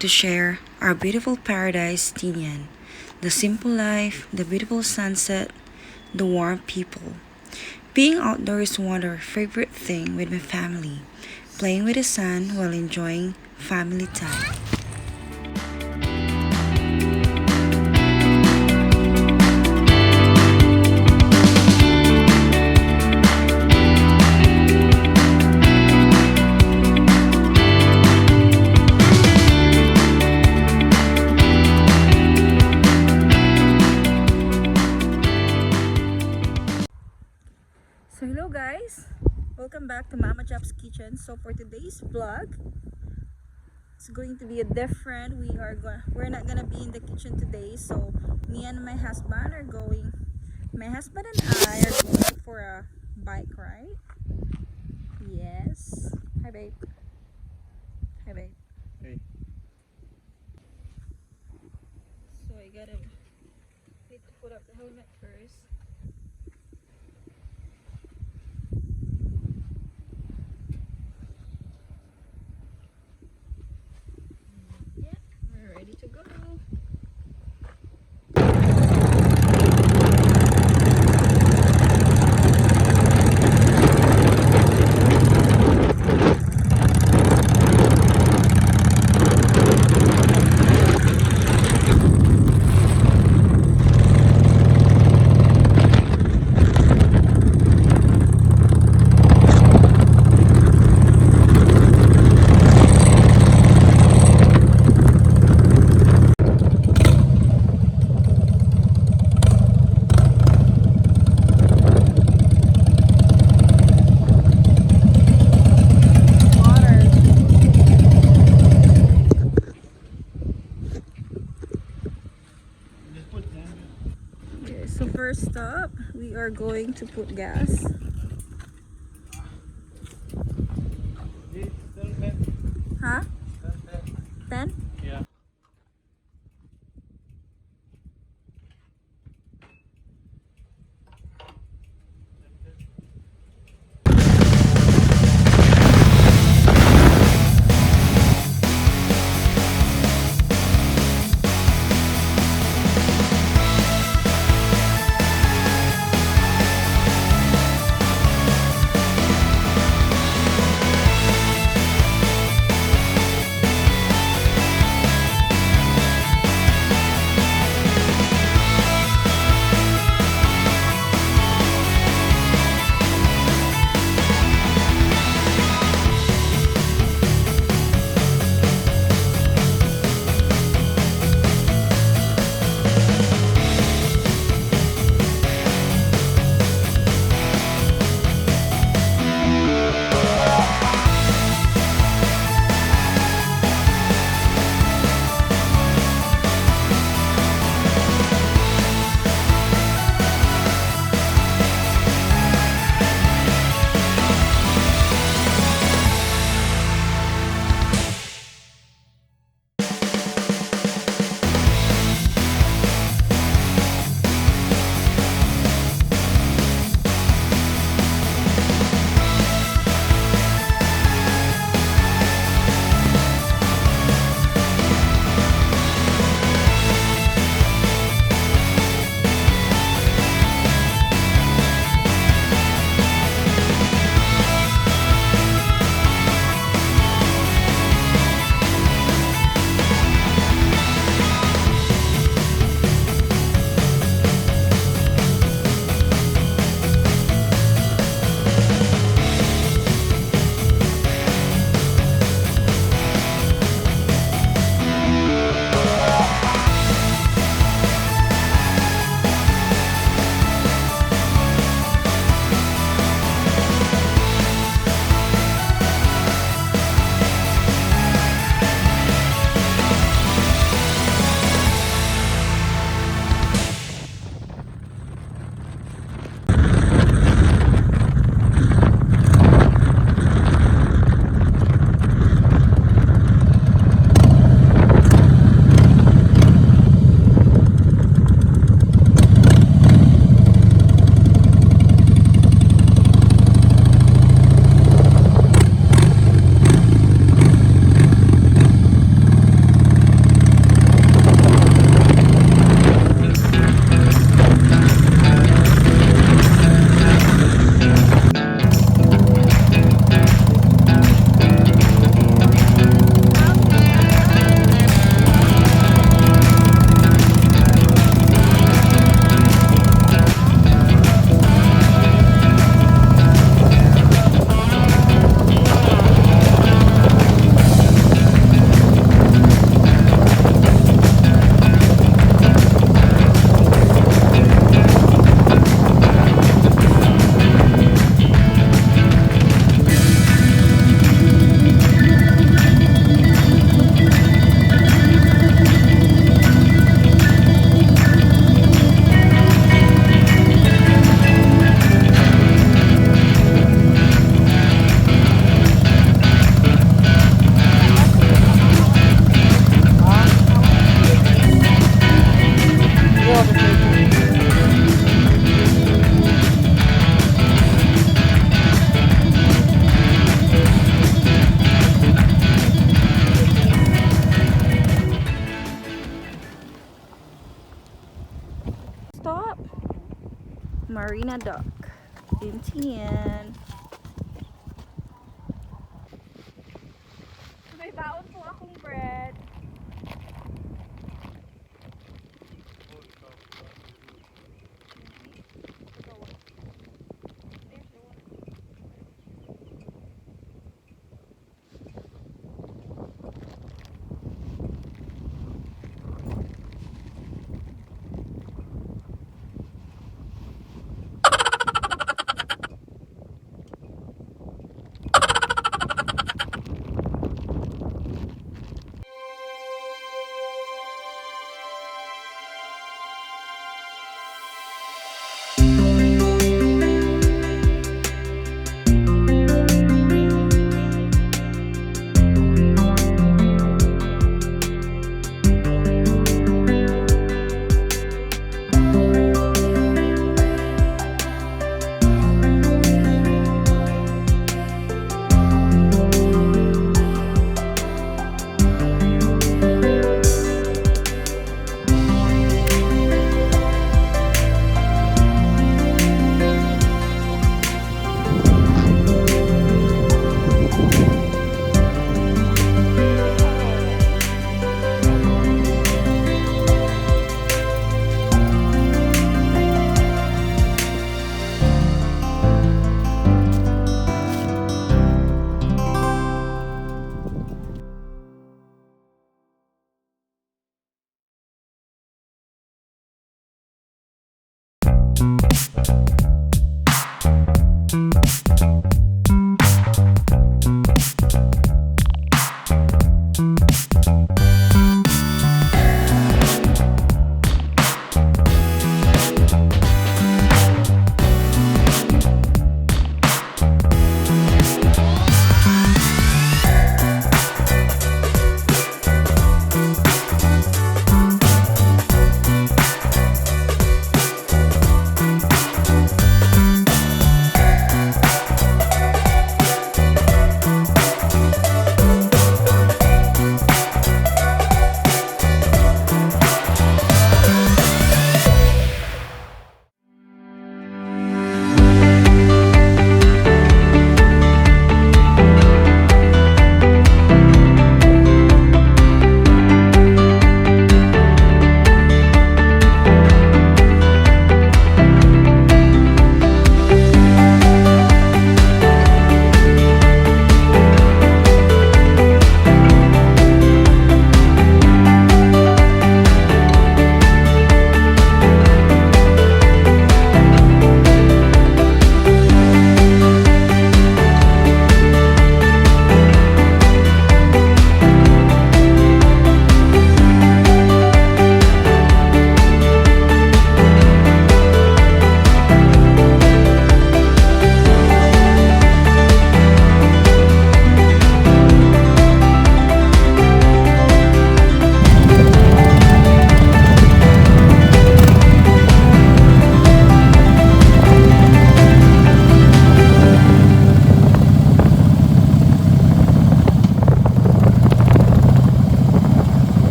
to share our beautiful paradise, Tinian. The simple life, the beautiful sunset, the warm people. Being outdoors is one of our favorite thing with my family. Playing with the sun while enjoying family time. So hello guys, welcome back to Mama Chap's Kitchen. So for today's vlog, it's going to be a different. We're not gonna be in the kitchen today. So me and my husband are going. My husband and I are going for a bike ride. Yes. Hi babe. Hi babe. Hey. So I gotta need to put up the helmet first. Yeah, we're ready to go. Okay, so first stop, we are going to put gas. Huh? 10? Yeah. stop, Marina Dock in Tien. May baon po akong bread.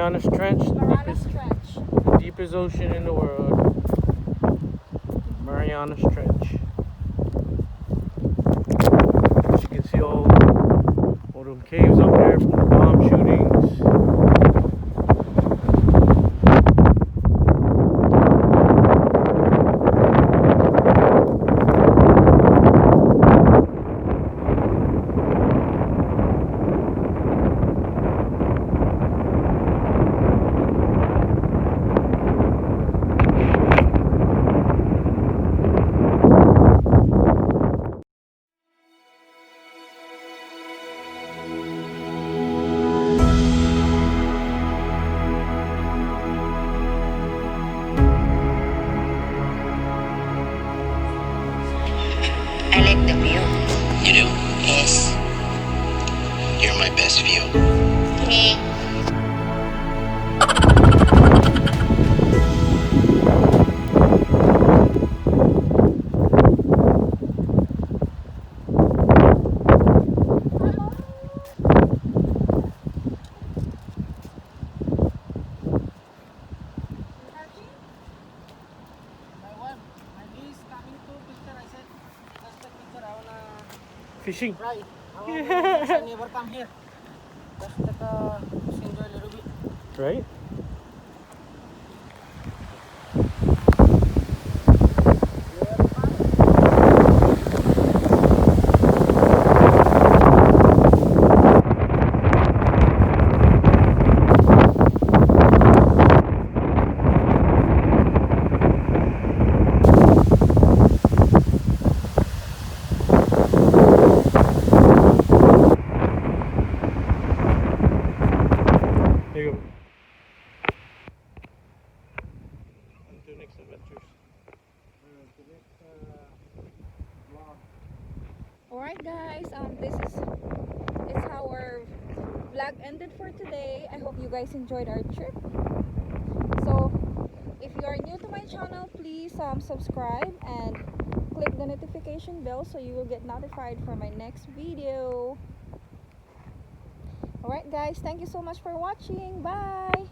Marianas Trench, Marianas Trench. the deepest ocean in the world. Marianas Trench. As you can see all them caves up there from the bomb shootings. I like the view. You do? Yes. You're my best view. Me. Fishing. Right. I never come here. Just take enjoy a little bit. Right? There you go. Until next adventures. Alright guys, this is how our vlog ended for today. I hope you guys enjoyed our trip. So if you are new to my channel, please subscribe and click the notification bell so you will get notified for my next video. Alright guys, thank you so much for watching. Bye!